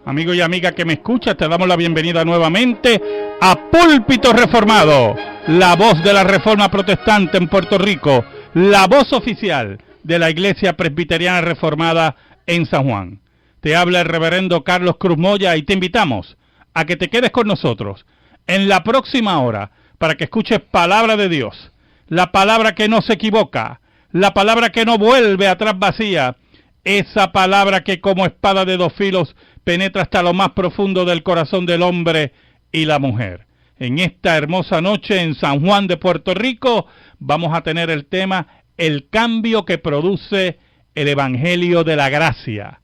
Amigo y amiga que me escuchas, te damos la bienvenida nuevamente a Púlpito Reformado, la voz de la Reforma Protestante en Puerto Rico, la voz oficial de la Iglesia Presbiteriana Reformada en San Juan. Te habla el reverendo Carlos Cruz Moya y te invitamos a que te quedes con nosotros en la próxima hora para que escuches palabra de Dios, la palabra que no se equivoca, la palabra que no vuelve atrás vacía, esa palabra que como espada de dos filos penetra hasta lo más profundo del corazón del hombre y la mujer. En esta hermosa noche en San Juan de Puerto Rico vamos a tener el tema el cambio que produce el Evangelio de la Gracia.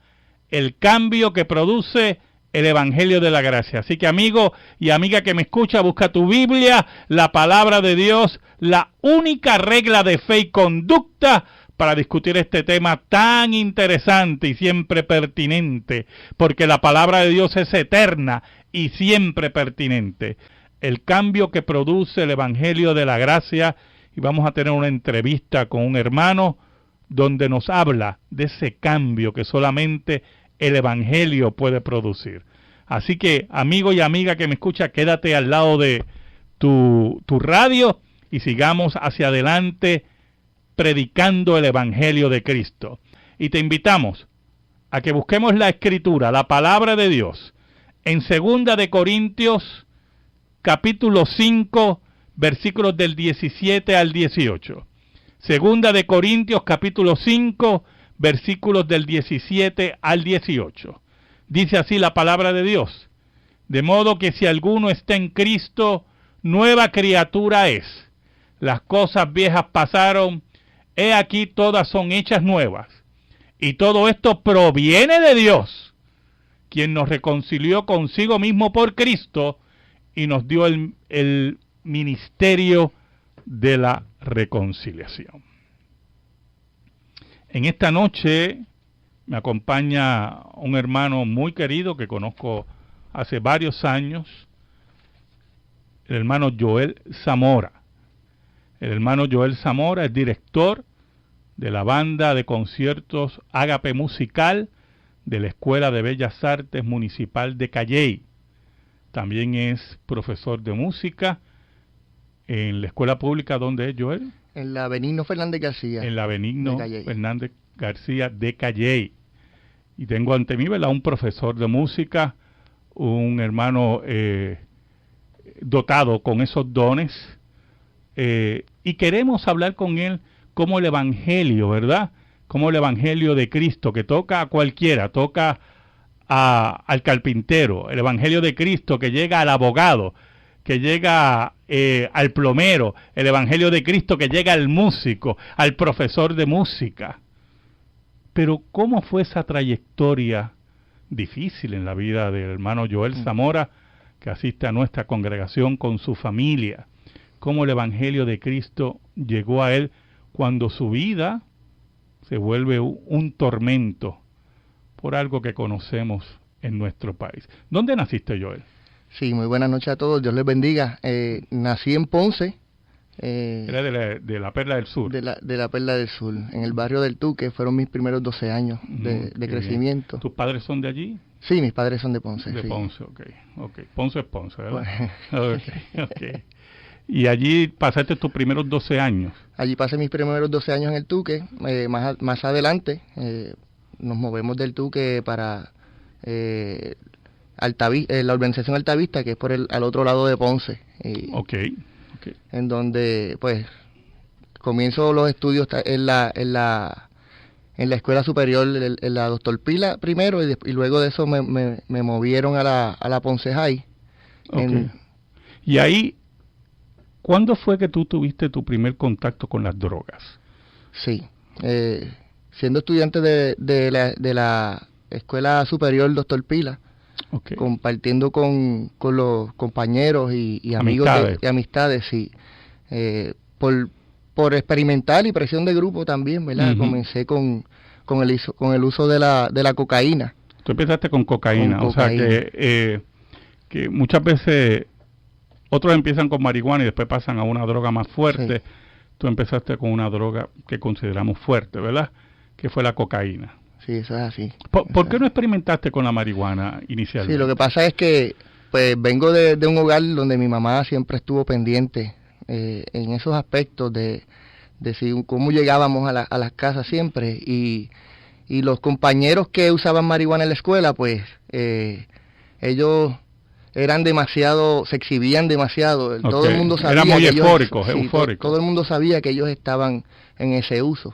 El cambio que produce el Evangelio de la Gracia. Así que amigo y amiga que me escucha, busca tu Biblia, la palabra de Dios, la única regla de fe y conducta para discutir este tema tan interesante y siempre pertinente, porque la palabra de Dios es eterna y siempre pertinente. El cambio que produce el Evangelio de la Gracia, y vamos a tener una entrevista con un hermano donde nos habla de ese cambio que solamente el Evangelio puede producir. Así que, amigo y amiga que me escucha, quédate al lado de tu radio y sigamos hacia adelante predicando el Evangelio de Cristo. Y te invitamos a que busquemos la Escritura, la palabra de Dios, en 2 de Corintios, capítulo 5, versículos del 17 al 18. 2 de Corintios, capítulo 5, versículos del 17 al 18. Dice así la palabra de Dios: de modo que si alguno está en Cristo, nueva criatura es. Las cosas viejas pasaron, he aquí todas son hechas nuevas. Y todo esto proviene de Dios, quien nos reconcilió consigo mismo por Cristo y nos dio el ministerio de la reconciliación. En esta noche me acompaña un hermano muy querido que conozco hace varios años, el hermano Joel Zamora. El hermano Joel Zamora es director de la banda de conciertos Ágape Musical de la Escuela de Bellas Artes Municipal de Calley. También es profesor de música en la escuela pública. ¿Dónde es, Joel? En la Benigno Fernández García. En la Benigno Fernández García de Calley. Y tengo ante mí, ¿verdad?, un profesor de música, un hermano dotado con esos dones. Y queremos hablar con él como el Evangelio, ¿verdad? Como el Evangelio de Cristo, que toca a cualquiera, toca al carpintero, el Evangelio de Cristo que llega al abogado, que llega al plomero, el Evangelio de Cristo que llega al músico, al profesor de música. Pero ¿cómo fue esa trayectoria difícil en la vida del hermano Joel Zamora, que asiste a nuestra congregación con su familia? ¿Cómo el Evangelio de Cristo llegó a él cuando su vida se vuelve un tormento por algo que conocemos en nuestro país? ¿Dónde naciste, Joel? Sí, muy buenas noches a todos, Dios les bendiga. Nací en Ponce. Era de la Perla del Sur. De la Perla del Sur, en el barrio del Tuque. Fueron mis primeros 12 años de crecimiento. ¿Tus padres son de allí? Sí, mis padres son de Ponce. De sí. Ponce, ok. Ponce es Ponce, ¿verdad? Bueno. Okay. Y allí pasaste tus primeros 12 años. Allí pasé mis primeros 12 años en el Tuque. Más adelante nos movemos del Tuque para la organización Altavista, que es al otro lado de Ponce. Okay. En donde pues comienzo los estudios en la escuela superior, en la Doctor Pila primero, y luego de eso me movieron a la Ponce High. Okay. Y ahí, ¿cuándo fue que tú tuviste tu primer contacto con las drogas? Sí, siendo estudiante de la escuela superior Doctor Pila, okay, compartiendo con los compañeros y amigos y amistades, sí, por experimentar y presión de grupo también, ¿verdad? Uh-huh. Comencé con el uso de la cocaína. Tú empezaste con cocaína, o sea que muchas veces otros empiezan con marihuana y después pasan a una droga más fuerte. Sí. Tú empezaste con una droga que consideramos fuerte, ¿verdad? Que fue la cocaína. Sí, eso es así. ¿Por qué no experimentaste con la marihuana inicialmente? Sí, lo que pasa es que pues vengo de un hogar donde mi mamá siempre estuvo pendiente en esos aspectos de cómo llegábamos a las casas siempre, y los compañeros que usaban marihuana en la escuela, pues ellos eran demasiado, se exhibían demasiado, todo el mundo sabía. Eran muy que eufóricos, todo el mundo sabía que ellos estaban en ese uso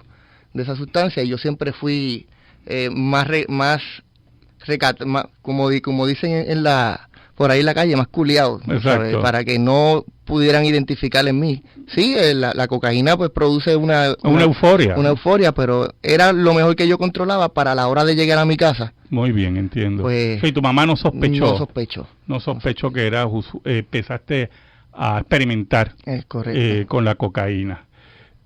de esa sustancia, y yo siempre fui como dicen por ahí en la calle, más culiado, ¿sabes? Para que no pudieran identificar en mí. Sí, la cocaína pues produce una euforia. Una euforia, pero era lo mejor que yo controlaba para la hora de llegar a mi casa. Muy bien, entiendo. Pues, sí, tu mamá no sospechó. No sospechó que empezaste a experimentar con la cocaína.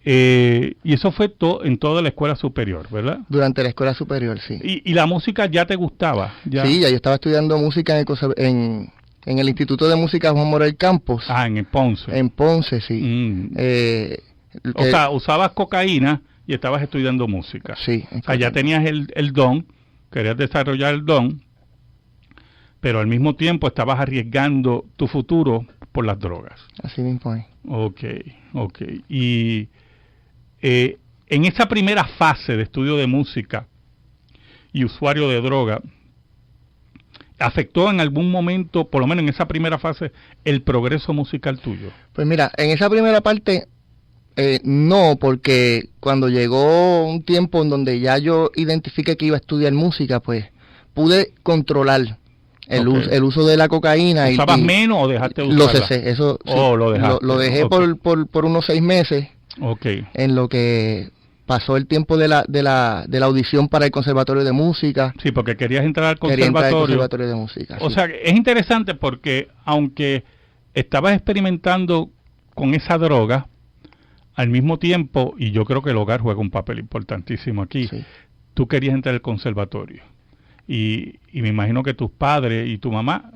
Y eso fue en toda la escuela superior, ¿verdad? Durante la escuela superior, sí. ¿Y la música ya te gustaba? Sí, ya yo estaba estudiando música en el Instituto de Música Juan Morel Campos. En Ponce. En Ponce, sí. O sea, usabas cocaína y estabas estudiando música. Sí. O sea, ya tenías el don, querías desarrollar el don, pero al mismo tiempo estabas arriesgando tu futuro por las drogas. Así mismo es. Ok. Y en esa primera fase de estudio de música y usuario de droga, ¿afectó en algún momento, por lo menos en esa primera fase, el progreso musical tuyo? Pues mira, en esa primera parte no, porque cuando llegó un tiempo en donde ya yo identifiqué que iba a estudiar música, pues pude controlar el uso de la cocaína. ¿Usabas menos o dejaste de usarla? Lo cesé, eso sí, lo dejaste. Lo dejé por unos 6 meses, en lo que pasó el tiempo de la audición para el Conservatorio de Música. Sí, porque querías entrar al Conservatorio de Música. O sea, es interesante porque aunque estabas experimentando con esa droga, al mismo tiempo, y yo creo que el hogar juega un papel importantísimo aquí, tú querías entrar al conservatorio. Y me imagino que tus padres y tu mamá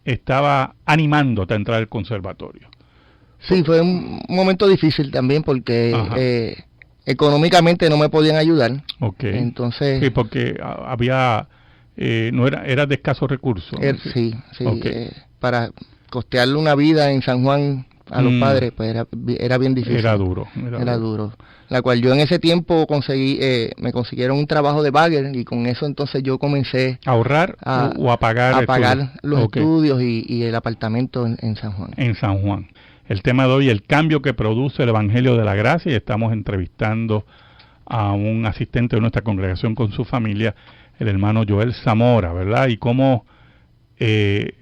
estaba animándote a entrar al conservatorio. Sí, fue un momento difícil también porque económicamente no me podían ayudar. Entonces, sí, porque había era de escasos recursos. Sí. Para costearle una vida en San Juan a los padres, pues era bien difícil. Era duro. La cual yo en ese tiempo me consiguieron un trabajo de bagger, y con eso entonces yo comencé a ahorrar o a pagar los estudios y el apartamento en San Juan. En San Juan. El tema de hoy, el cambio que produce el Evangelio de la Gracia, y estamos entrevistando a un asistente de nuestra congregación con su familia, el hermano Joel Zamora, ¿verdad? Y cómo de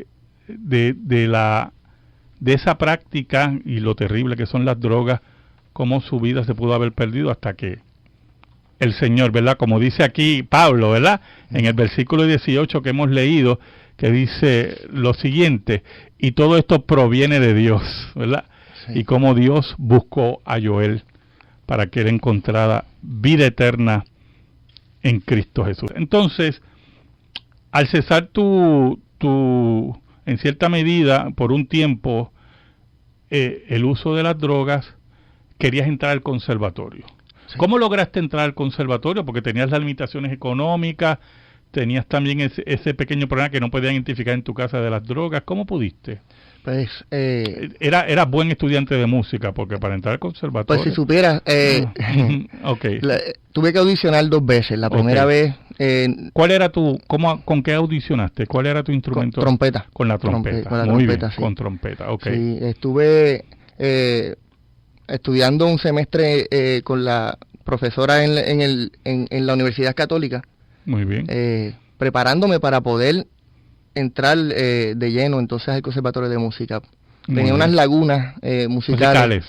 esa práctica y lo terrible que son las drogas, cómo su vida se pudo haber perdido hasta que el Señor, ¿verdad? Como dice aquí Pablo, ¿verdad? En el versículo 18 que hemos leído, que dice lo siguiente: y todo esto proviene de Dios, ¿verdad? Sí. Y cómo Dios buscó a Joel para que él encontrara vida eterna en Cristo Jesús. Entonces, al cesar en cierta medida, por un tiempo, el uso de las drogas, querías entrar al conservatorio. Sí. ¿Cómo lograste entrar al conservatorio? Porque tenías las limitaciones económicas, tenías también ese pequeño problema que no podías identificar en tu casa de las drogas. ¿Cómo pudiste? Pues eras buen estudiante de música, porque para entrar al conservatorio... Pues si supieras, tuve que audicionar 2 veces. La primera vez... ¿Cuál era con qué audicionaste? ¿Cuál era tu instrumento? Con trompeta. Con la trompeta. Con la Muy trompeta, bien, sí. Con trompeta, Sí, estuve estudiando un semestre con la profesora en la Universidad Católica. Muy bien. Preparándome para poder entrar de lleno entonces al Conservatorio de Música. Tenía unas lagunas musicales,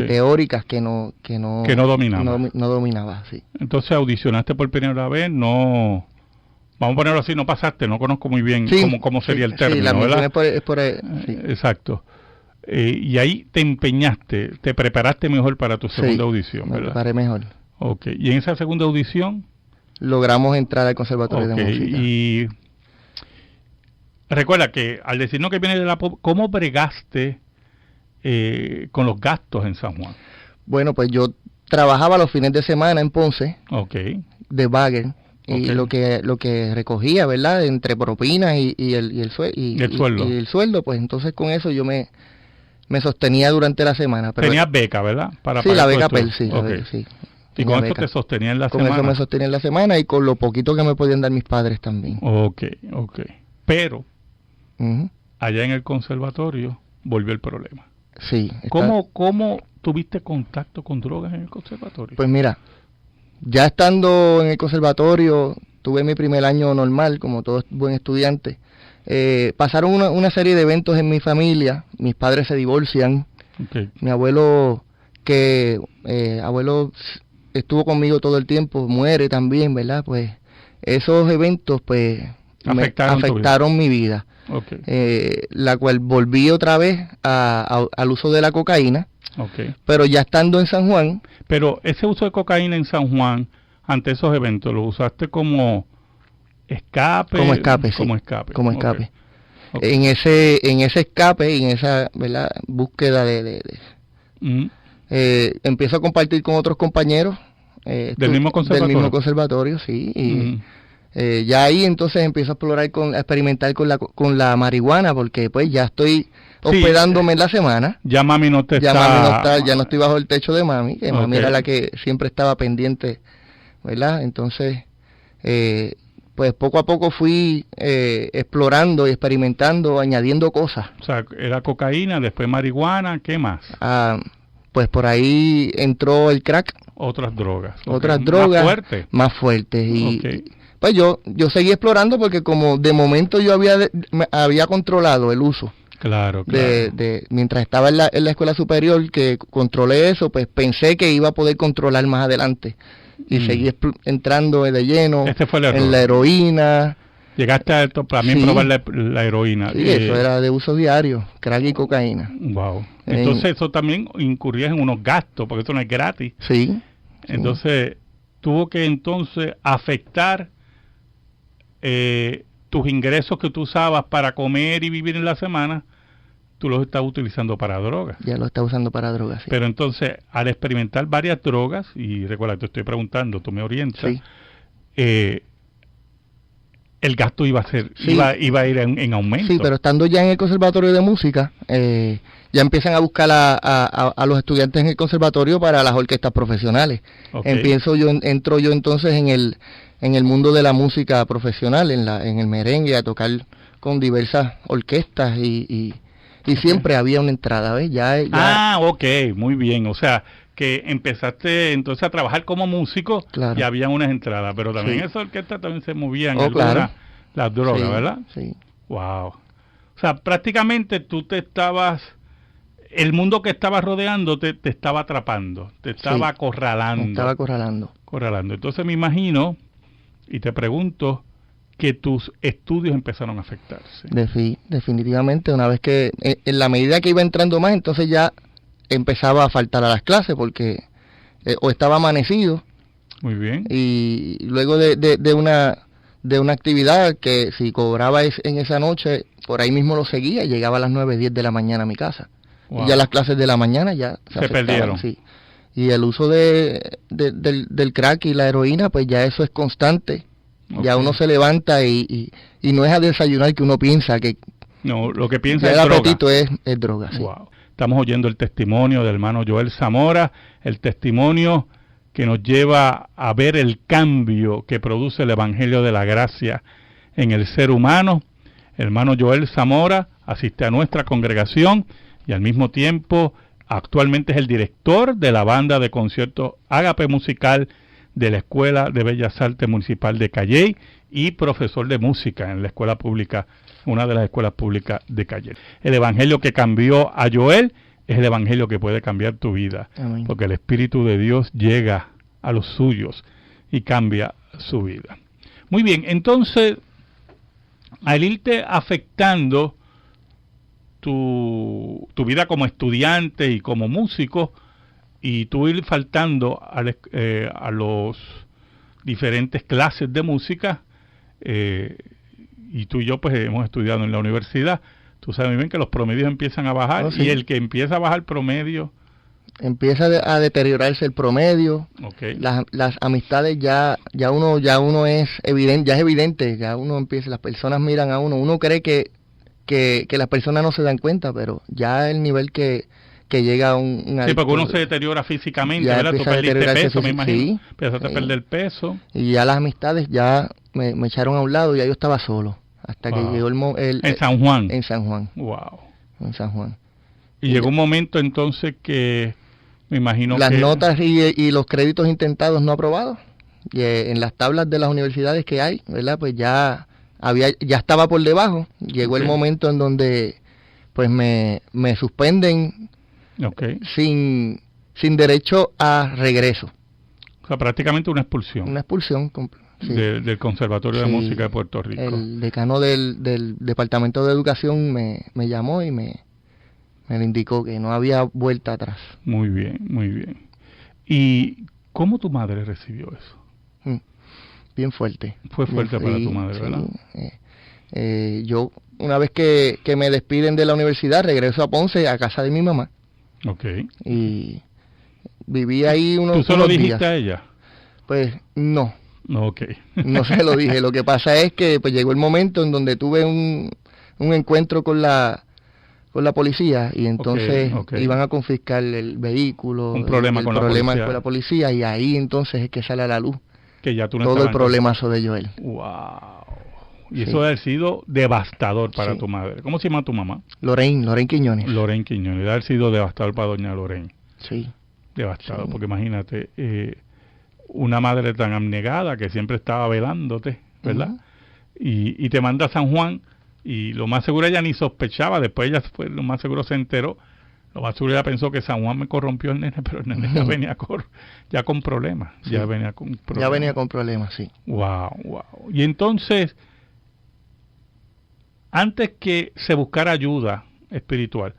teóricas que no dominaba. No dominaba, sí. Entonces audicionaste por primera vez, no... Vamos a ponerlo así, no pasaste, no conozco muy bien cómo sería el término, la ¿verdad? Sí. Exacto. Y ahí te empeñaste, te preparaste mejor para tu segunda audición, ¿verdad? Me preparé mejor. Y en esa segunda audición... logramos entrar al Conservatorio de Música. Y recuerda que al decirnos que viene de la... ¿Cómo bregaste con los gastos en San Juan? Bueno, pues yo trabajaba los fines de semana en Ponce, de bagger, y lo que recogía, ¿verdad? Entre propinas y el sueldo, pues entonces con eso yo me sostenía durante la semana. Pero tenías beca, ¿verdad? Sí, la beca PEL, sí. Sí. ¿Y con esto te sostenía en la semana? Con eso me sostenía en la semana y con lo poquito que me podían dar mis padres también. Ok. Pero, allá en el conservatorio volvió el problema. Sí. ¿Cómo tuviste contacto con drogas en el conservatorio? Pues mira, ya estando en el conservatorio, tuve mi primer año normal, como todo buen estudiante. Pasaron una serie de eventos en mi familia. Mis padres se divorcian. Mi abuelo, estuvo conmigo todo el tiempo, muere también, ¿verdad? Pues esos eventos pues afectaron mi vida. La cual volví otra vez al uso de la cocaína, pero ya estando en San Juan. Pero ese uso de cocaína en San Juan, ante esos eventos, ¿lo usaste como escape? Como escape, sí. Como escape. En ese escape y en esa, ¿verdad?, búsqueda empiezo a compartir con otros compañeros del mismo conservatorio, sí, y ya ahí entonces empiezo a experimentar con la marihuana, porque pues ya estoy hospedándome en la semana. Ya mami no ya no estoy bajo el techo de mami, que mami era la que siempre estaba pendiente, ¿verdad? Entonces, pues poco a poco fui explorando y experimentando, añadiendo cosas. O sea, era cocaína, después marihuana, ¿qué más? Pues por ahí entró el crack. Otras drogas. Más fuertes. Y pues yo seguí explorando porque como de momento yo había controlado el uso. Claro. Mientras estaba en la escuela superior, que controlé eso, pues pensé que iba a poder controlar más adelante. Y seguí entrando de lleno en la heroína. Llegaste a esto también probar la heroína. Sí, eso era de uso diario, crack y cocaína. Wow. Entonces eso también incurrías en unos gastos, porque eso no es gratis. Sí. Entonces tuvo que entonces afectar tus ingresos que tú usabas para comer y vivir en la semana, tú los estás utilizando para drogas. Ya lo estás usando para drogas, sí. Pero entonces, al experimentar varias drogas, y recuerda, te estoy preguntando, tú me orientas, el gasto iba a ir en aumento. Sí, pero estando ya en el conservatorio de música, ya empiezan a buscar a los estudiantes en el conservatorio para las orquestas profesionales. Entro yo entonces en el mundo de la música profesional, en el merengue, a tocar con diversas orquestas y siempre había una entrada, ¿ves? Muy bien, o sea, que empezaste entonces a trabajar como músico, y había unas entradas, pero también esas orquestas también se movían las drogas, ¿verdad? Sí. Wow. O sea, prácticamente el mundo que estabas rodeando te estaba atrapando, te estaba acorralando. Me estaba acorralando. Entonces me imagino, y te pregunto, que tus estudios empezaron a afectarse. Definitivamente, una vez que, en la medida que iba entrando más, entonces ya empezaba a faltar a las clases porque o estaba amanecido. Muy bien. Y luego de una actividad que si cobraba en esa noche, por ahí mismo lo seguía y llegaba a las 9, 10 de la mañana a mi casa. Wow. Y ya las clases de la mañana ya se perdieron. Sí. Y el uso del crack y la heroína, pues ya eso es constante. Ya uno se levanta y no es a desayunar que uno piensa que... No, lo que piensa es droga. El apetito es droga, sí. Wow. Estamos oyendo el testimonio del hermano Joel Zamora, el testimonio que nos lleva a ver el cambio que produce el Evangelio de la Gracia en el ser humano. El hermano Joel Zamora asiste a nuestra congregación y al mismo tiempo actualmente es el director de la banda de conciertos Ágape Musical de la Escuela de Bellas Artes Municipal de Calley y profesor de música en la escuela pública, una de las escuelas públicas de Calley. El evangelio que cambió a Joel es el evangelio que puede cambiar tu vida. Amén. Porque el Espíritu de Dios llega a los suyos y cambia su vida. Muy bien, entonces, al irte afectando tu vida como estudiante y como músico, y tú ir faltando a los diferentes clases de música, y tú y yo pues hemos estudiado en la universidad, tú sabes muy bien que los promedios empiezan a bajar, y el que empieza a bajar promedio empieza a deteriorarse el promedio. Okay. Las amistades ya uno es evidente, ya uno empieza, las personas miran a uno cree que las personas no se dan cuenta, pero ya el nivel que llega a un sí, porque uno se deteriora físicamente, ¿verdad? Tú perdiste peso, me imagino. Sí, empezaste a perder peso. Y ya las amistades ya me echaron a un lado, ya yo estaba solo, hasta que llegó en San Juan. En San Juan. Wow. En San Juan. Y llegó un momento entonces que me imagino las notas y los créditos intentados no aprobados, y, en las tablas de las universidades que hay, ¿verdad? Pues ya estaba por debajo. Llegó el momento en donde pues me suspenden sin derecho a regreso. O sea, prácticamente una expulsión. Una expulsión sí. Del Conservatorio de Música de Puerto Rico. El decano del Departamento de Educación me llamó y me indicó que no había vuelta atrás. Muy bien, muy bien. ¿Y cómo tu madre recibió eso? Bien fuerte. Fue fuerte para tu madre, ¿verdad? Yo, una vez que me despiden de la universidad, regreso a Ponce, a casa de mi mamá. Okay. Y viví ahí unos días. ¿Tú se lo dijiste a ella? Pues no. Okay. No se lo dije. Lo que pasa es que pues llegó el momento en donde tuve un encuentro con la policía, y entonces iban a confiscar el vehículo. Un problema con la policía, y ahí entonces es que sale a la luz que ya tú no todo el problemazo de Joel. Wow. Y eso debe haber sido devastador para tu madre. ¿Cómo se llama tu mamá? Lorraine Quiñones. Lorraine Quiñones. Debe haber sido devastador para doña Lorraine. Sí. Devastador, porque imagínate, una madre tan abnegada que siempre estaba velándote, ¿verdad? Y te manda a San Juan, y lo más seguro ella ni sospechaba, después ella lo más seguro se enteró, lo más seguro ella pensó que San Juan me corrompió el nene, pero el nene ya venía con problemas. Sí. Ya venía con problemas, sí. Wow. Y entonces, antes que se buscara ayuda espiritual,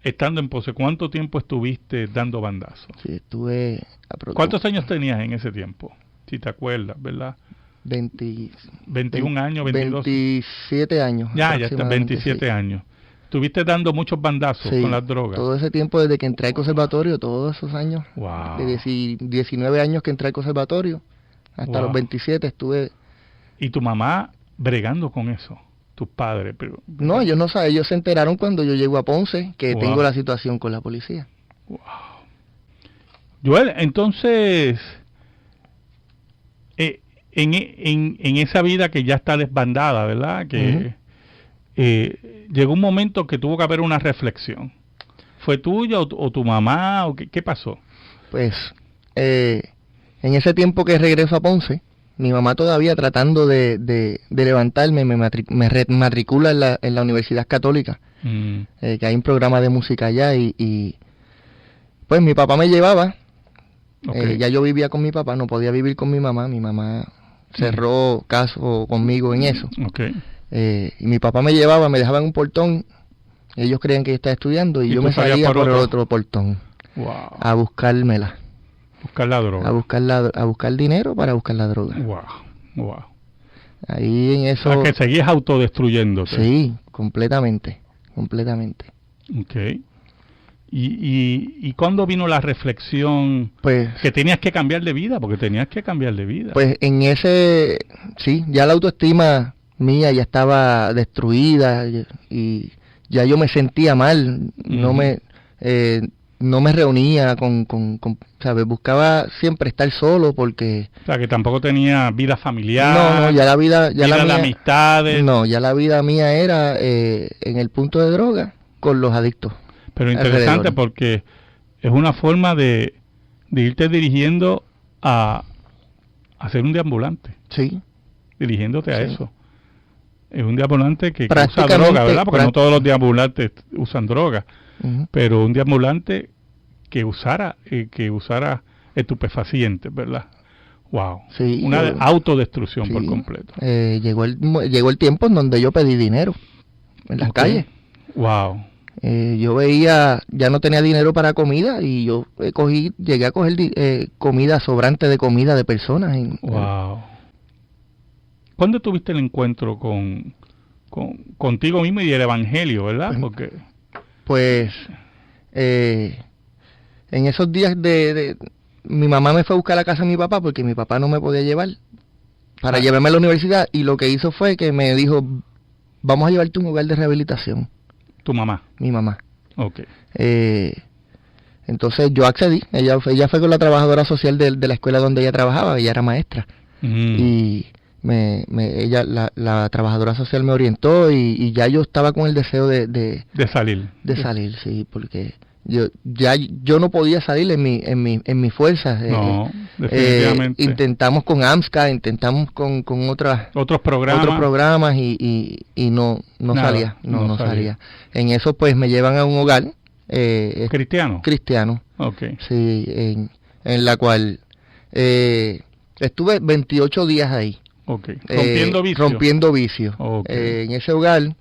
estando en Ponce, ¿cuánto tiempo estuviste dando bandazos? Sí, estuve... ¿Cuántos años tenías en ese tiempo? Si te acuerdas, ¿verdad? 21 años, 22. 27 años. Ya está, 27 años. ¿Estuviste dando muchos bandazos con las drogas? Todo ese tiempo desde que entré al conservatorio, todos esos años. Wow. De 19 años que entré al conservatorio, hasta los 27 estuve... ¿Y tu mamá bregando con eso? ¿Tus padres? No, ellos no saben, ellos se enteraron cuando yo llego a Ponce, que tengo la situación con la policía. Wow. Joel, entonces... En esa vida que ya está desbandada, ¿verdad? Que llegó un momento que tuvo que haber una reflexión. ¿Fue tuya o tu mamá? ¿O qué pasó? Pues en ese tiempo que regreso a Ponce, mi mamá todavía tratando de levantarme, me matricula en la Universidad Católica, que hay un programa de música allá, y pues mi papá me llevaba. Ya yo vivía con mi papá, no podía vivir con mi mamá cerró caso conmigo en eso. Y mi papá me llevaba, me dejaba en un portón, ellos creían que yo estaba estudiando, y yo me salía por el otro portón a buscármela. Buscar la droga. A buscar dinero para buscar la droga. Wow. Ahí en eso... O sea, que seguías autodestruyéndote. Sí, completamente. Okay. ¿Y cuándo vino la reflexión que tenías que cambiar de vida? Porque tenías que cambiar de vida. Pues en ese, sí, ya la autoestima mía ya estaba destruida, y ya yo me sentía mal, no me reunía con ¿sabes? Buscaba siempre estar solo porque... O sea, que tampoco tenía vida familiar. No, ya la vida... Ya la de amistades. No, ya la vida mía era en el punto de droga con los adictos. Pero interesante porque es una forma de irte dirigiendo a ser un deambulante. Sí. Dirigiéndote a eso. Es un deambulante que usa droga, ¿verdad? Porque no todos los deambulantes usan droga. Pero un deambulante que usara estupefacientes, ¿verdad? Wow. Sí, una autodestrucción por completo. Llegó el tiempo en donde yo pedí dinero en las calles. Wow. Yo veía, ya no tenía dinero para comida, y yo llegué a coger comida sobrante de comida de personas. Wow. ¿Cuándo tuviste el encuentro contigo mismo y el evangelio, verdad? Pues en esos días mi mamá me fue a buscar a la casa de mi papá porque mi papá no me podía llevar para llevarme a la universidad, y lo que hizo fue que me dijo, vamos a llevarte a un hogar de rehabilitación. ¿Tu mamá? Mi mamá. Ok. Entonces yo accedí. Ella fue con la trabajadora social de la escuela donde ella trabajaba, ella era maestra. Y ella, la trabajadora social me orientó, y ya yo estaba con el deseo de salir. De salir, sí, porque yo no podía salir en mi fuerza. No, definitivamente. Intentamos con AMSCA, intentamos con otros programas y no salía. En eso pues me llevan a un hogar cristiano. Okay. Sí, en la cual estuve 28 días ahí. Okay. Rompiendo vicio. Okay. En ese hogar,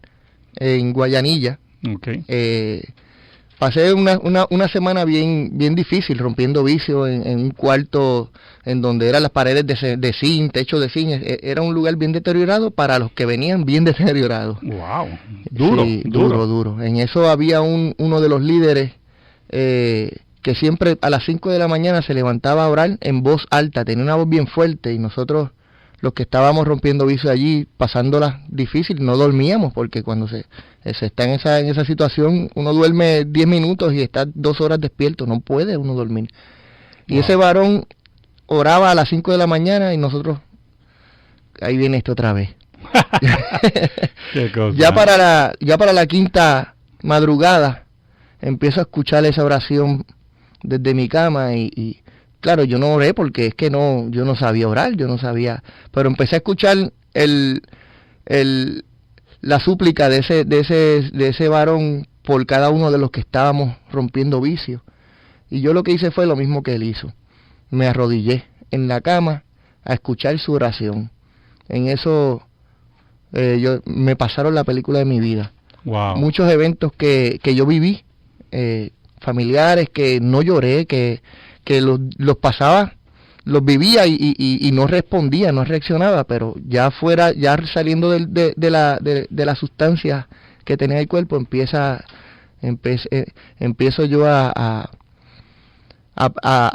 en Guayanilla. Okay. Pasé una semana bien difícil, rompiendo vicio en un cuarto en donde eran las paredes de zinc, techo de zinc. Era un lugar bien deteriorado para los que venían bien deteriorados. Wow, duro, sí, duro. En eso había uno de los líderes que siempre a las 5 de la mañana se levantaba a orar en voz alta, tenía una voz bien fuerte, y nosotros, los que estábamos rompiendo vicio allí, pasándola difícil, no dormíamos, porque cuando se está en esa situación, uno duerme 10 minutos y está 2 horas despierto, no puede uno dormir. Wow. Y ese varón oraba a las 5 de la mañana, y nosotros, ahí viene esto otra vez. Qué cosa. Ya para la quinta madrugada, empiezo a escuchar esa oración desde mi cama, y claro, yo no oré porque es que yo no sabía orar, pero empecé a escuchar la súplica de ese varón por cada uno de los que estábamos rompiendo vicio. Y yo lo que hice fue lo mismo que él hizo. Me arrodillé en la cama a escuchar su oración. En eso me pasaron la película de mi vida. Wow. Muchos eventos que yo viví, familiares que no lloré, que los pasaba, los vivía y no respondía, no reaccionaba, pero ya saliendo de la sustancia que tenía el cuerpo, empiezo yo a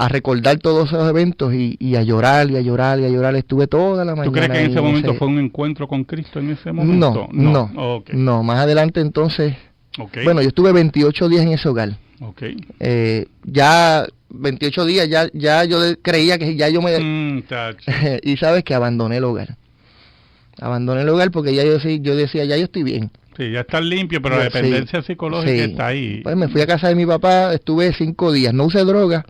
recordar todos esos eventos y a llorar. Estuve toda la mañana. ¿Tú crees que en ese momento fue un encuentro con Cristo en ese momento? No. Okay. No, más adelante entonces. Okay. Bueno, yo estuve 28 días en ese hogar. Okay. Ya 28 días, ya yo creía que ya yo me... y sabes que abandoné el hogar. Porque ya yo decía, ya yo estoy bien. Sí, ya está limpio, pero la dependencia psicológica está ahí. Pues me fui a casa de mi papá, estuve 5 días, no usé droga,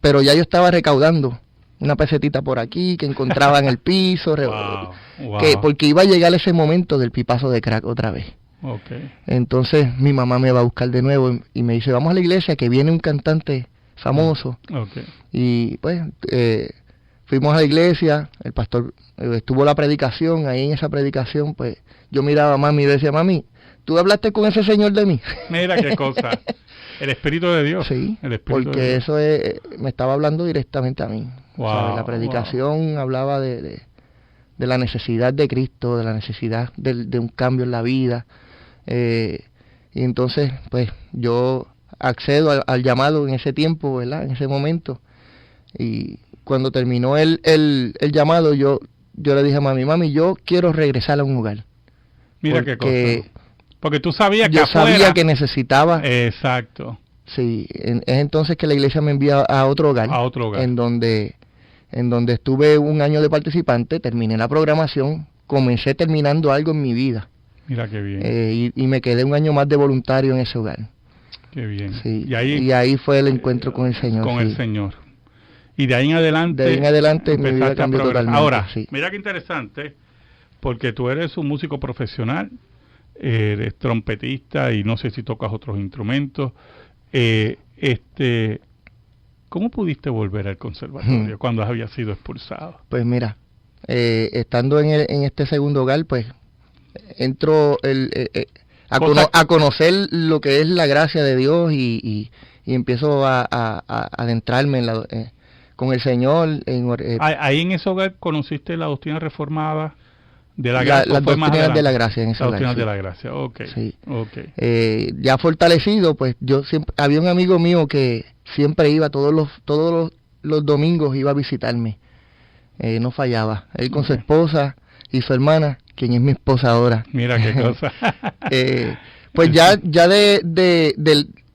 pero ya yo estaba recaudando una pesetita por aquí que encontraba en el piso, porque iba a llegar ese momento del pipazo de crack otra vez. Okay. Entonces mi mamá me va a buscar de nuevo y me dice, vamos a la iglesia que viene un cantante famoso. Okay. Y pues fuimos a la iglesia, el pastor estuvo la predicación, ahí en esa predicación pues yo miraba a mami y decía, mami, ¿tú hablaste con ese señor de mí? Mira qué cosa, el Espíritu de Dios. Sí, el Espíritu porque de Dios. Eso me estaba hablando directamente a mí. Wow, ¿sabes? La predicación hablaba de la necesidad de Cristo, de la necesidad de un cambio en la vida. Y entonces pues yo accedo al llamado en ese tiempo, ¿verdad? En ese momento, y cuando terminó el llamado yo le dije a mami, yo quiero regresar a un hogar. Mira qué cosa, porque tú sabías que yo afuera... sabía que necesitaba. Exacto. Sí, es entonces que la iglesia me envía a otro hogar, en donde estuve un año de participante, terminé la programación, comencé terminando algo en mi vida. Mira qué bien. Y me quedé un año más de voluntario en ese hogar. Qué bien. Sí. Y ahí fue el encuentro con el Señor. El Señor. Y de ahí en adelante... De ahí en adelante mi vida cambió totalmente. Ahora, mira qué interesante, porque tú eres un músico profesional, eres trompetista y no sé si tocas otros instrumentos. ¿Cómo pudiste volver al conservatorio cuando habías sido expulsado? Pues mira, estando en este segundo hogar, pues entro a conocer lo que es la gracia de Dios y empiezo a adentrarme con el Señor. Ahí en ese hogar conociste la doctrina reformada Las doctrinas de la gracia en ese lugar. Las doctrinas de la gracia, ok. Sí. Okay. Ya fortalecido, pues yo siempre, había un amigo mío que siempre iba todos los domingos, iba a visitarme. No fallaba. Él con su esposa y su hermana, quien es mi esposa ahora. Mira qué cosa. Pues ya de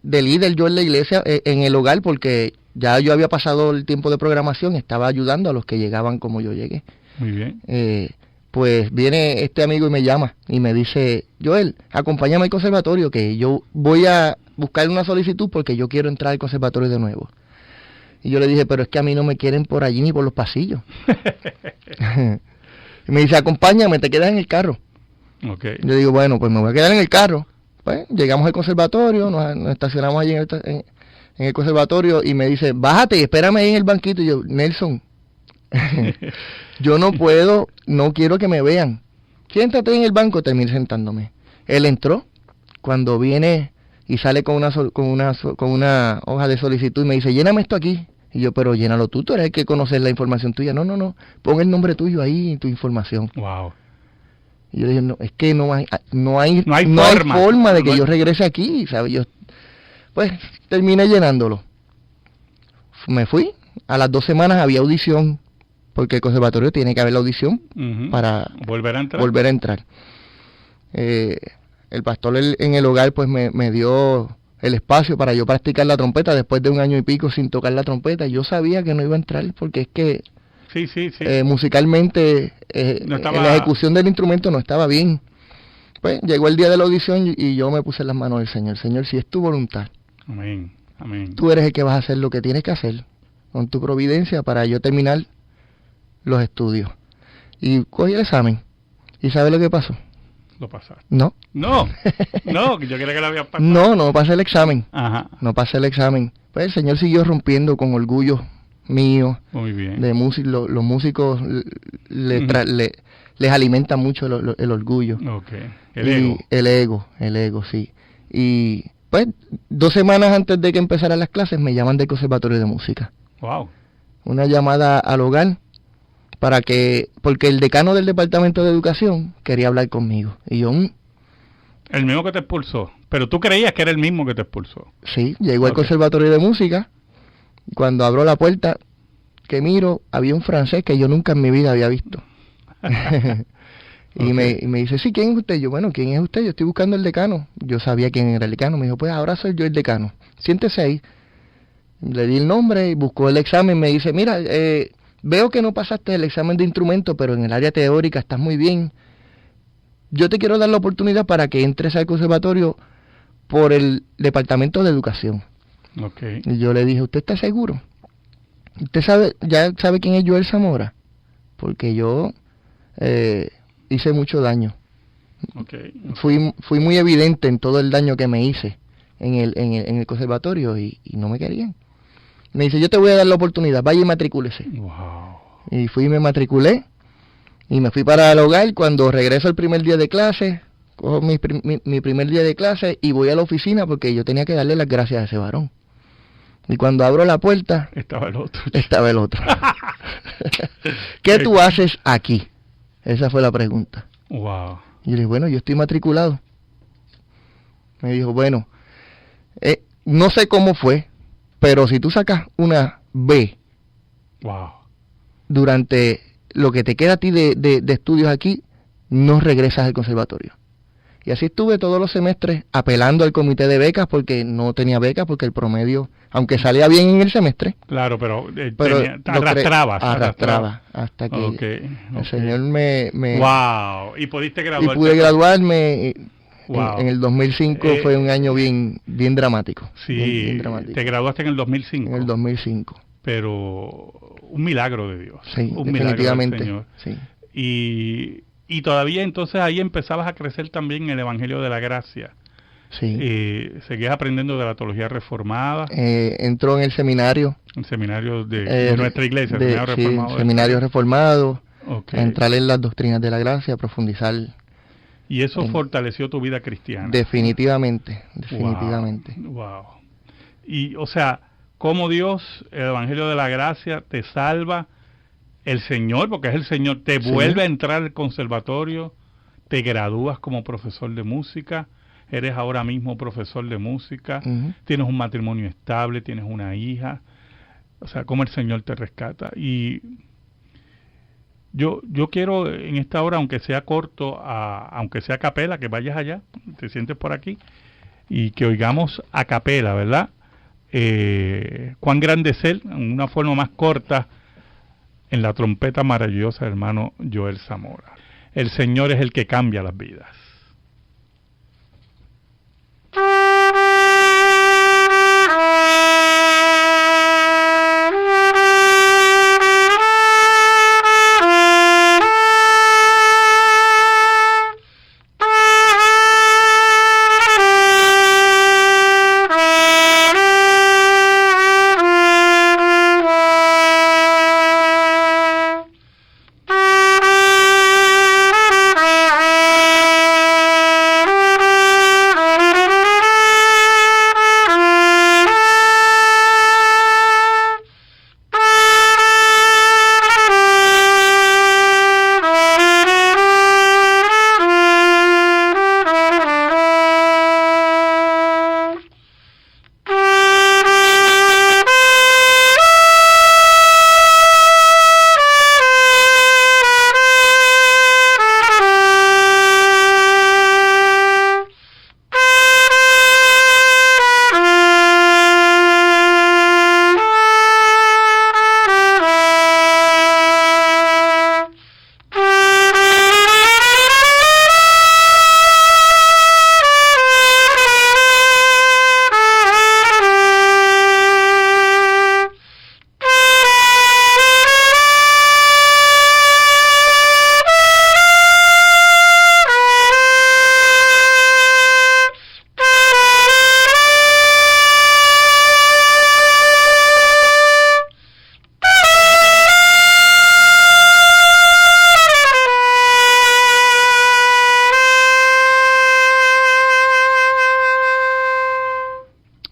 líder yo en la iglesia, en el hogar, porque ya yo había pasado el tiempo de programación, estaba ayudando a los que llegaban como yo llegué. Muy bien. Pues viene este amigo y me llama y me dice, Joel, acompáñame al conservatorio, que yo voy a buscar una solicitud porque yo quiero entrar al conservatorio de nuevo. Y yo le dije, pero es que a mí no me quieren por allí ni por los pasillos. Y me dice, acompáñame, te quedas en el carro. Okay. Yo digo, bueno, pues me voy a quedar en el carro. Pues llegamos al conservatorio, nos estacionamos allí en el conservatorio y me dice, bájate y espérame ahí en el banquito. Y yo, Nelson, yo no puedo, no quiero que me vean. Siéntate en el banco, terminé sentándome. Él entró, cuando viene y sale con una hoja de solicitud y me dice, lléname esto aquí. Y yo, pero llénalo tú eres el que conoces la información tuya. No, pon el nombre tuyo ahí en tu información. Wow. Y yo le dije, no, es que no hay forma de que yo regrese aquí, ¿sabes? Yo, pues, terminé llenándolo. Me fui, a las 2 semanas había audición, porque el conservatorio tiene que haber la audición para volver a entrar. El pastor en el hogar, pues, me dio el espacio para yo practicar la trompeta después de 1 año y pico sin tocar la trompeta. Yo sabía que no iba a entrar porque es que sí. Musicalmente en la ejecución del instrumento no estaba bien. Pues llegó el día de la audición y yo me puse en las manos del Señor. Señor, si es tu voluntad, amén. Tú eres el que vas a hacer lo que tienes que hacer con tu providencia para yo terminar los estudios. Y cogí el examen. ¿Y sabe lo que pasó? ¿Lo pasaste? No, yo creía que lo había pasado. No pasé el examen. Ajá. No pasé el examen. Pues el Señor siguió rompiendo con orgullo mío. Muy bien. De los músicos les alimenta mucho el orgullo. Okay. El ego, sí. Y pues 2 semanas antes de que empezaran las clases me llaman del conservatorio de música. Wow. Una llamada al hogar porque el decano del departamento de educación quería hablar conmigo. Y yo, el mismo que te expulsó. Pero tú creías que era el mismo que te expulsó. Sí, llegó al conservatorio de música. Cuando abro la puerta, que miro, había un francés que yo nunca en mi vida había visto. Y me dice, sí, ¿quién es usted? Yo, bueno, ¿quién es usted? Yo estoy buscando el decano. Yo sabía quién era el decano. Me dijo, pues ahora soy yo el decano. Siéntese ahí. Le di el nombre y buscó el examen. Me dice, mira, veo que no pasaste el examen de instrumento, pero en el área teórica estás muy bien. Yo te quiero dar la oportunidad para que entres al conservatorio por el departamento de educación. Okay. Y yo le dije, ¿usted está seguro? ¿Usted ya sabe quién es Joel Zamora? Porque yo hice mucho daño. Okay. Fui muy evidente en todo el daño que me hice en el conservatorio y no me querían. Me dice, yo te voy a dar la oportunidad, vaya y matricúlese. Wow. Y fui y me matriculé y me fui para el hogar. Cuando regreso el primer día de clase, cojo mi primer día de clase y voy a la oficina porque yo tenía que darle las gracias a ese varón. Y cuando abro la puerta, estaba el otro. ¿Qué tú haces aquí? Esa fue la pregunta. Wow. Y yo le dije, bueno, yo estoy matriculado. Me dijo, bueno, no sé cómo fue, pero si tú sacas una B, wow, durante lo que te queda a ti de estudios aquí, no regresas al conservatorio. Y así estuve todos los semestres apelando al comité de becas porque no tenía becas, porque el promedio, aunque salía bien en el semestre. Claro, pero arrastraba hasta que el Señor me... Wow, y pudiste graduarte. Y pude graduarme. Wow. En el 2005 fue un año bien dramático. Sí, bien dramático. Te graduaste en el 2005. En el 2005. Pero un milagro de Dios. Sí, un definitivamente. Milagro del Señor. Sí. Y todavía entonces ahí empezabas a crecer también en el Evangelio de la Gracia. Sí. Seguías aprendiendo de la teología reformada. Entró en el seminario. El seminario de nuestra iglesia, seminario reformado. Okay. Entrar en las doctrinas de la gracia, profundizar. Y eso fortaleció tu vida cristiana. Definitivamente. Wow. Y, o sea, cómo Dios, el Evangelio de la Gracia, te salva el Señor, porque es el Señor, te vuelve a entrar al conservatorio, te gradúas como profesor de música, eres ahora mismo profesor de música, tienes un matrimonio estable, tienes una hija, o sea, cómo el Señor te rescata. Y yo quiero en esta hora, aunque sea corto, aunque sea a capela, que vayas allá, te sientes por aquí, y que oigamos a capela, ¿verdad? Cuán grande es Él, en una forma más corta, en la trompeta maravillosa del hermano Joel Zamora. El Señor es el que cambia las vidas.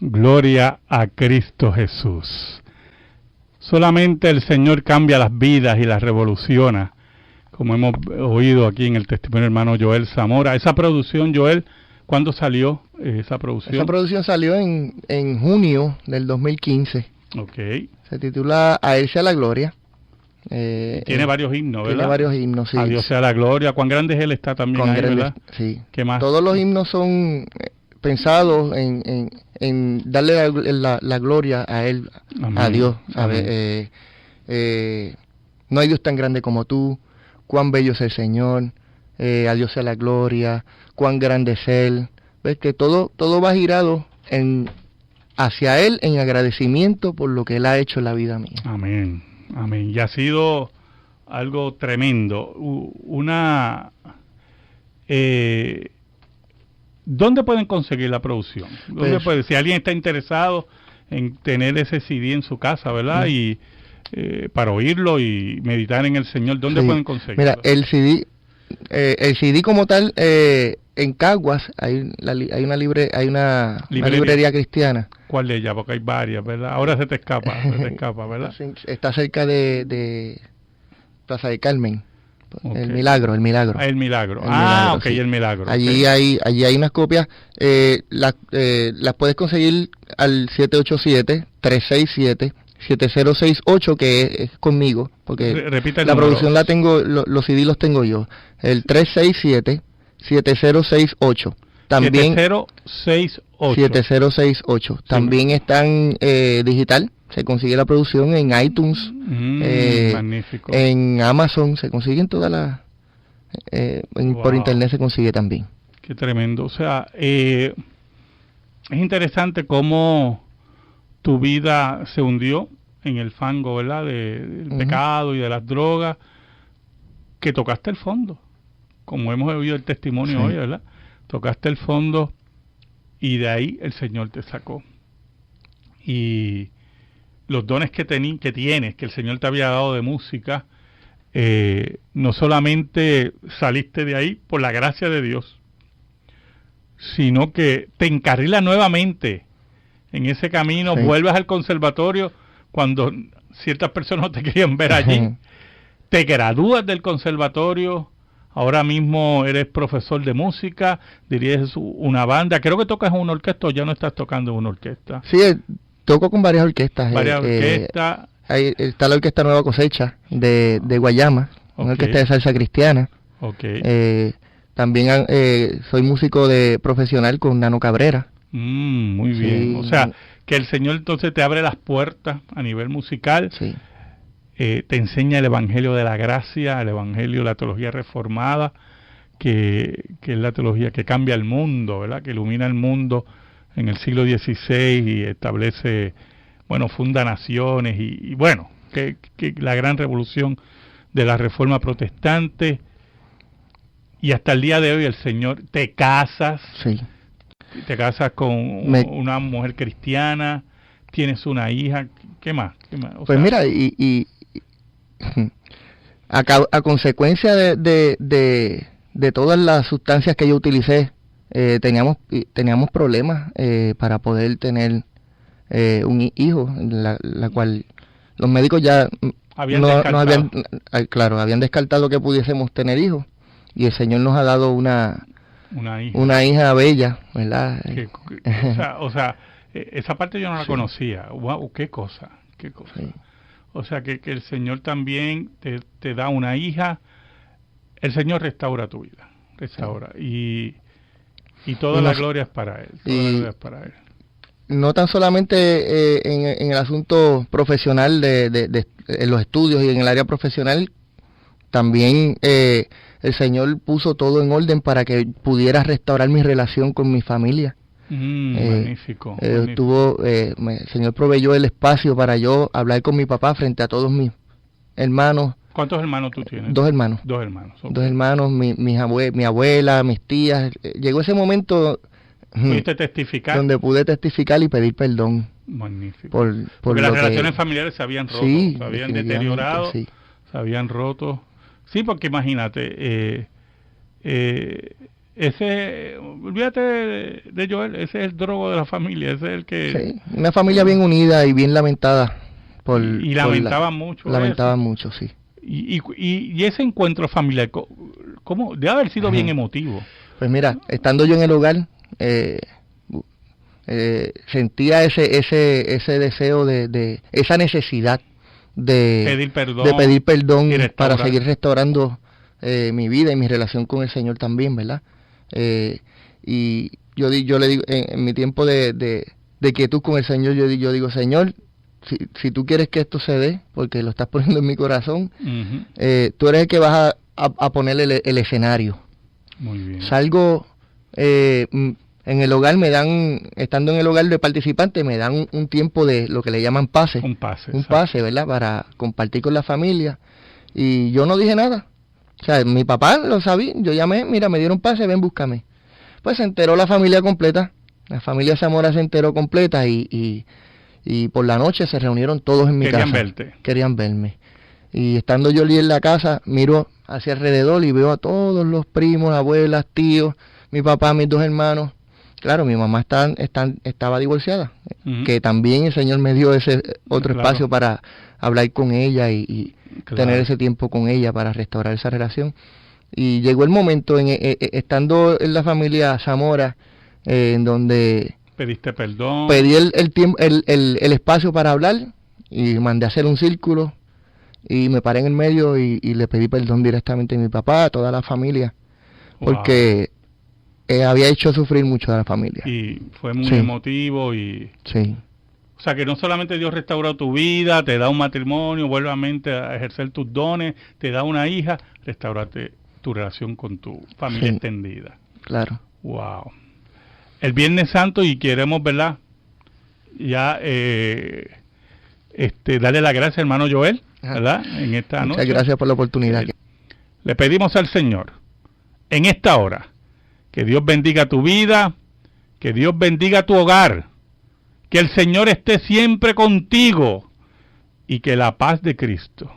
Gloria a Cristo Jesús. Solamente el Señor cambia las vidas y las revoluciona, como hemos oído aquí en el testimonio del hermano Joel Zamora. Esa producción, Joel, ¿cuándo salió esa producción? Esa producción salió en junio del 2015. Ok. Se titula A Él sea la gloria. Tiene varios himnos, ¿verdad? Tiene varios himnos, sí. A Dios sea la gloria. Cuán grande es Él está también ahí, ¿verdad? Sí. ¿Qué más? Todos los himnos son pensados en darle la gloria a Él, amén, a Dios, ¿sabes? No hay Dios tan grande como tú, cuán bello es el Señor, a Dios sea la gloria, cuán grande es Él. Ves que todo va girado hacia Él en agradecimiento por lo que Él ha hecho en la vida mía. Amén, amén. Y ha sido algo tremendo. ¿Dónde pueden conseguir la producción? Si alguien está interesado en tener ese CD en su casa, ¿verdad? Y para oírlo y meditar en el Señor, ¿dónde pueden conseguirlo? Mira, el CD como tal, en Caguas hay una librería cristiana. ¿Cuál de ellas? Porque hay varias, ¿verdad? Ahora se te escapa, ¿verdad? Está cerca de Plaza de Carmen. Okay. El Milagro. El Milagro. Ok, sí. El Milagro. Allí hay unas copias. Las puedes conseguir al 787-367-7068, que es conmigo, porque repite la producción la tengo, los CD los tengo yo. El 367-7068. También 7068. Sí. También están digital. Se consigue la producción en iTunes, magnífico. En Amazon, se consiguen todas las... por internet se consigue también. Qué tremendo. O sea, es interesante cómo tu vida se hundió en el fango, ¿verdad? Del pecado y de las drogas, que tocaste el fondo. Como hemos oído el testimonio hoy, ¿verdad? Tocaste el fondo y de ahí el Señor te sacó. Y los dones que tienes, que el Señor te había dado de música, no solamente saliste de ahí por la gracia de Dios, sino que te encarrilas nuevamente en ese camino, vuelves al conservatorio cuando ciertas personas no te querían ver allí, te gradúas del conservatorio, ahora mismo eres profesor de música, diriges una banda, creo que tocas en una orquesta o ya no estás tocando en una orquesta. Sí, toco con varias orquestas. Varias orquestas. Ahí está la Orquesta Nueva Cosecha de Guayama, una orquesta de salsa cristiana. También soy músico profesional con Nano Cabrera. Muy bien, o sea, que el Señor entonces te abre las puertas a nivel musical. Sí. Te enseña el Evangelio de la Gracia, el Evangelio de la Teología Reformada, que es la teología que cambia el mundo, ¿verdad? Que ilumina el mundo en el siglo XVI y establece, bueno, funda naciones y bueno, que la gran revolución de la Reforma Protestante. Y hasta el día de hoy el Señor, te casas, te casas con una mujer cristiana, tienes una hija, ¿qué más? Pues mira, a consecuencia de todas las sustancias que yo utilicé, teníamos problemas para poder tener un hijo, la cual los médicos ya habían descartado que pudiésemos tener hijos, y el Señor nos ha dado una hija bella, ¿verdad? O sea, esa parte yo no la conocía. Wow, qué cosa. Sí. O sea, que el Señor también te da una hija. El Señor restaura tu vida. Restaura. Sí. Y toda la gloria es para Él. Toda la gloria es para Él. No tan solamente en el asunto profesional, en los estudios y en el área profesional, también el Señor puso todo en orden para que pudiera restaurar mi relación con mi familia. Magnífico. El Señor proveyó el espacio para yo hablar con mi papá frente a todos mis hermanos. ¿Cuántos hermanos tú tienes? 2 hermanos. 2 hermanos. Okay. 2 hermanos, mi abuela, mis tías. Llegó ese momento ¿pudiste testificar? Donde pude testificar y pedir perdón. Magnífico. Porque las relaciones familiares se habían roto, se habían deteriorado, se habían roto. Sí, porque imagínate, olvídate de Joel, ese es el drogo de la familia, ese es el que... Sí, una familia bien unida y bien lamentada. Y lamentaban mucho. Lamentaban mucho, sí. Y ese encuentro familiar, ¿cómo? Debe haber sido bien emotivo. Pues mira, estando yo en el hogar, sentía ese deseo de esa necesidad de pedir perdón para seguir restaurando mi vida y mi relación con el Señor también, ¿verdad? Y yo le digo, en mi tiempo de quietud con el Señor, yo digo, Señor, si tú quieres que esto se dé, porque lo estás poniendo en mi corazón, tú eres el que vas a poner el escenario. Muy bien. Salgo en el hogar, estando en el hogar de participantes, me dan un tiempo de lo que le llaman pase. Un pase, ¿verdad? Para compartir con la familia. Y yo no dije nada. O sea, mi papá lo sabía, yo llamé, mira, me dieron pase, ven, búscame. Pues se enteró la familia completa, la familia Zamora se enteró completa y por la noche se reunieron todos en mi casa. Querían verme. Y estando yo allí en la casa, miro hacia alrededor y veo a todos los primos, abuelas, tíos, mi papá, mis 2 hermanos. Claro, mi mamá estaba divorciada, que también el Señor me dio ese otro espacio para hablar con ella y tener ese tiempo con ella para restaurar esa relación. Y llegó el momento, estando en la familia Zamora, en donde pediste perdón, pedí el espacio para hablar y mandé a hacer un círculo y me paré en el medio y le pedí perdón directamente a mi papá, a toda la familia, porque había hecho sufrir mucho a la familia. Y fue muy emotivo y... Sí. O sea, que no solamente Dios restauró tu vida, te da un matrimonio, vuelve a mente a ejercer tus dones, te da una hija, restaurate tu relación con tu familia extendida. Claro. Wow. El Viernes Santo, y queremos, ¿verdad? Ya darle las gracias, hermano Joel, ¿verdad? En esta noche. Muchas gracias por la oportunidad. Le pedimos al Señor, en esta hora, que Dios bendiga tu vida, que Dios bendiga tu hogar, que el Señor esté siempre contigo y que la paz de Cristo,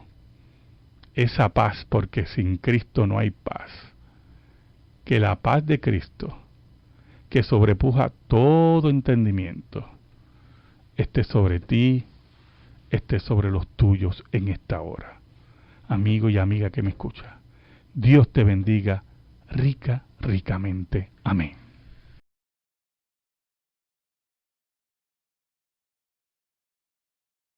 esa paz, porque sin Cristo no hay paz, que la paz de Cristo, que sobrepuja todo entendimiento, esté sobre ti, esté sobre los tuyos en esta hora. amigo y amiga que me escucha. Dios te bendiga rica, ricamente. Amén.